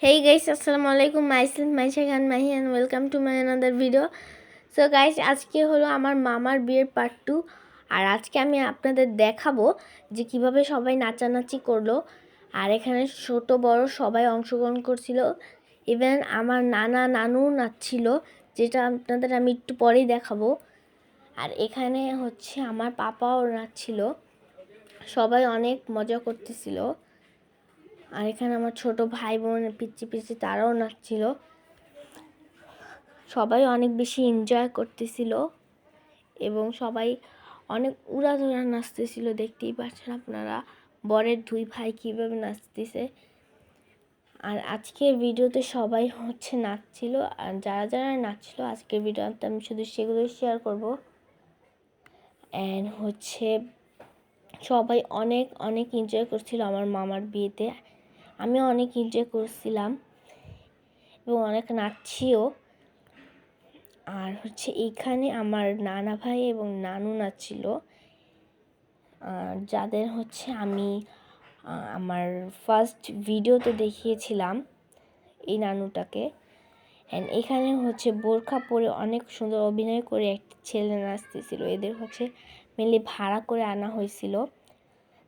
Hey guys, assalamu alaikum. Myself Maisha Mahi and welcome to my another video. So guys, আজকে হলো আমার মামার বিয়ের পার্ট 2 আর আজকে আমি আপনাদের দেখাবো যে কিভাবে সবাই নাচানাচি করলো আর এখানে ছোট বড় সবাই অংশগ্রহণ করছিল। ইভেন আমার নানা নানু নাচছিল, যেটা আপনাদের আমি একটু পরেই দেখাবো। আর এখানে হচ্ছে আমার পাপাও নাচছিল, সবাই অনেক মজা করতেছিল। আর এখানে আমার ছোট ভাই বোন পিচ্ছি পিচ্ছি তারাও নাচছিল, সবাই অনেক বেশি এনজয় করতেছিল এবং সবাই অনেক উড়াধুরা নাচতেছিল। দেখতেই পাচ্ছেন আপনারা বরের দুই ভাই কীভাবে নাচতেছে। আর আজকের ভিডিওতে সবাই হচ্ছে নাচছিল, আর যারা যারা নাচছিল আজকের ভিডিওতে আমি শুধু সেগুলো শেয়ার করব। অ্যান্ড হচ্ছে সবাই অনেক অনেক এনজয় করছিল আমার মামার বিয়েতে। আমি অনেক এনজয় করছিলাম এবং অনেক নাচছিও। আর হচ্ছে এইখানে আমার নানা ভাই এবং নানু নাচছিল, যাদের হচ্ছে আমি আমার ফার্স্ট ভিডিওতে দেখিয়েছিলাম এই নানুটাকে। অ্যান্ড এখানে হচ্ছে বোরখা পরে অনেক সুন্দর অভিনয় করে একটা ছেলে নাচতেছিল। এদের হচ্ছে মেনলি ভাড়া করে আনা হয়েছিল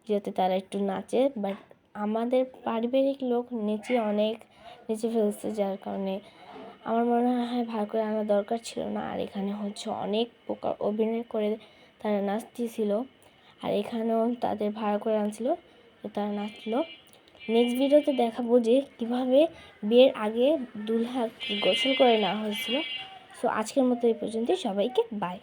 যাতে তারা একটু নাচে, বাট আমাদের পারিবারিক লোক নেচে ফেলছে, যার কারণে আমার মনে হয় ভাড়া করে আনা দরকার ছিল না। আর এখানে হচ্ছে অনেক প্রকার অভিনয় করে তারা নাচতেছিল, আর এখানেও তাদের ভাড়া করে আনছিল তো তারা নাচলো। নেক্সট ভিডিওতে দেখাবো যে কীভাবে বিয়ের আগে দুলহা গোসল করে নেওয়া হয়েছিল। সো আজকের মতো এই পর্যন্তই, সবাইকে বাই।